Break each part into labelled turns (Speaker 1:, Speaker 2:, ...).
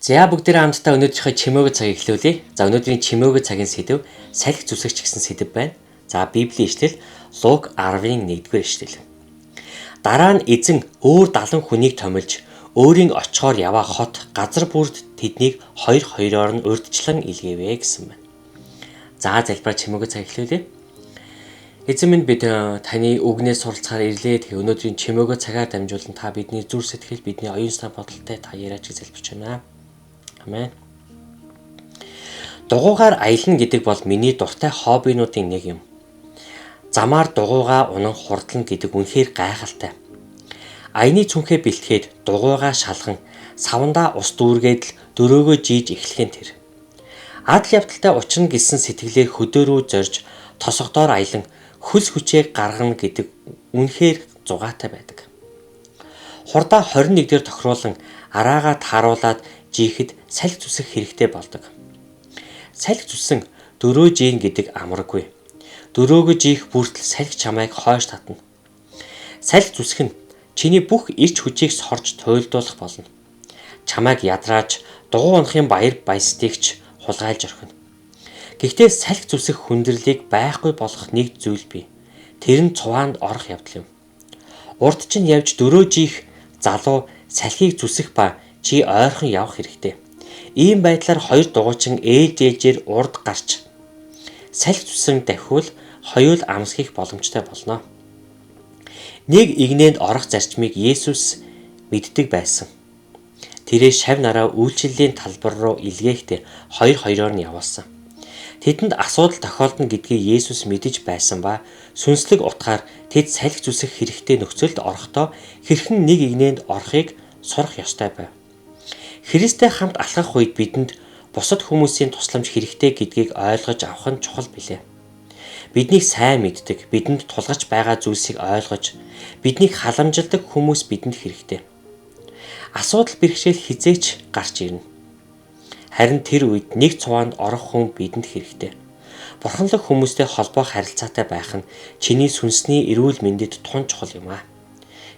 Speaker 1: За бүгдээрээ хамтдаа өнөөдрийнхөө чимээгөө цагийг эхлүүлье. За өнөөдрийн чимээгөө цагийн сэдэв салхи зүсэгч гэсэн сэдэв байна. За Библийн ишлэл Лук 10-ын 1-р ишлэл. Дараа нь эзэн өөр 70 хүнийг томилж өөрийн очихоор яваа хот газар бүрд тэднийг хоёроор нь урьдчилан илгээвэ гэсэн байна. За залбираа чимээгөө цаг эхлүүлье. Эзэн минь бид таны үгнээс суралцахаар ирлээ. Тэгээ өнөөдрийн чимээгөө цагаар дамжуулан та бидний зүрх сэтгэл, бидний оюун санаа бодолтой та яриач гэж залбирч байна. Амен. Дугуйгаар аялна гэдэг бол миний дуртай хоббинуудын нэг юм. Замаар дугуйгаа унан хурдлна гэдэг үнэхээр гайхалтай. Аяны цүнхээ бэлтгээд дугуйгаа шалган савандаа ус дүүргээд л дөрөөгөө жийж эхлэх нь тэр. Адал явдалтай учрна гэсэн сэтгэлээр хөдөө рүү зорж тосгодоор аялан хөлс хүчээ гаргана гэдэг үнэхээр зугаатай байдаг. Хурдаа 21-дэр тохируулан араагаа тааруулаад жийхэд салхи зүсэх хэрэгтэй болдог. Салхи зүсэн дөрөө жийн гэдэг амаргүй. Дөрөөгөө жийх бүртэл салхи чамайг хойш татна. Салхи зүсэх нь чиний бүх эрч хүчийг сорж туйлдуулах болно. Чамайг ядрааж дугуй унахын баяр баясдагч хулгайлж орхино. Гэхдээ салхи зүсэх хүндрэлийг байхгүй болгох нэг зүйл бий. Тэр нь цуваанд орох явдал юм. Урд чинь явж дөрөө жийх залуу салхийг зүсэх ба чи ойрхон явах хэрэгтэй. Ийм байдлаар хоёр дугуйчин ээлжээр урд гарч салхи зүсэн давхивал хоёул амсхийх боломжтой болно. Нэг игнэнд орох зарчмыг Есүс мэддэг байсан. Тэрээ шав нараа үйлчлэлийн талбар руу илгээхдээ хоёроор нь явуулсан. Тэдэнд асуудал тохиолдно гэдгийг Есүс мэдэж байсан ба сүнслэг утгаар тэд салхи зүсэх хэрэгтэй нөхцөлд орохдоо хэрхэн нэг игнэнд орохыг сурах ёстой байв. Христтэй хамт алхах үед бидэнд бусад хүмүүсийн тусламж хэрэгтэй гэдгийг ойлгож авах нь чухал билээ. Биднийг сайн мэддэг, бидэнд тулгарч байгаа зүйлсийг ойлгож, биднийг халамжилдаг хүмүүс бидэнд хэрэгтэй. Асуудал бэрхшээл хизээч гарч ирнэ. Харин тэр үед нэг цуваанд орох хүн бидэнд хэрэгтэй. Бурханлаг хүмүүстэй холбоо харилцаатай байх нь чиний сүнсний эрүүл мэндэд тун чухал юм аа.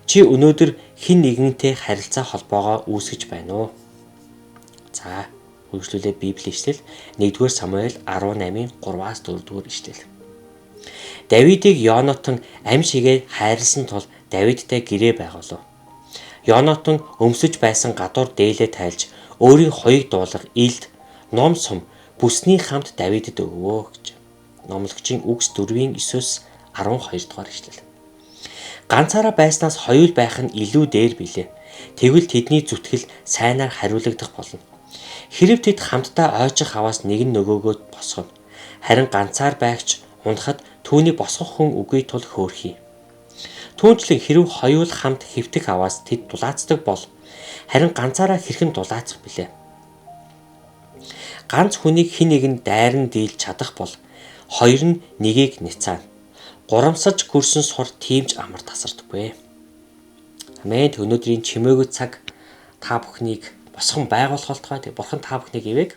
Speaker 1: Чи өнөөдөр хэн нэгнтэй харилцаа холбоогоо үүсгэж байна уу? За, үргэлжлүүлээ Библийн ишлэл 1-р Самуэль 18-ын 3-аас 4-р ишлэл. Давидыг Йонатан ам шигээ хайрлсан тул Давидтай гэрээ байгуулав. Йонатан өмсөж байсан гадуур дээлээ тайлж өөрийн хоёрыг дуулах илд ном сум бүсний хамт Давидэд өгөө гэж. Номлогчийн үгс 4-9-өөс 12 дугаар ишлэл. Ганцаараа байснаас хоёул байх нь илүү дээр билээ. Тэгвэл тэдний зүтгэл сайнаар хариулагдах болно. Хэрэв тэд хамтдаа ойжих хаваас нэг нь нөгөөгөө босгоно. Харин ганцаар байгч унахад түүний босгох хүн үгүй тул хөөрхий. Түүнчлэн хэрэв хоёул хамт хэвтэх хаваас тэд дулаацдаг бол харин ганцаараа хэрхэн дулаацах билээ. Ганц хүнийг хэн нэгэн дайран дийлж чадах бол хоёр нь нэгийг няцаана. Гурамсаж гүрсэн сур тиймч амар тасардаггүй. Амен. Өнөөдрийн чимээгөө цаг та бүхнийг босгон байгуулах болтугай. Бурхан та бүхнийг ивэг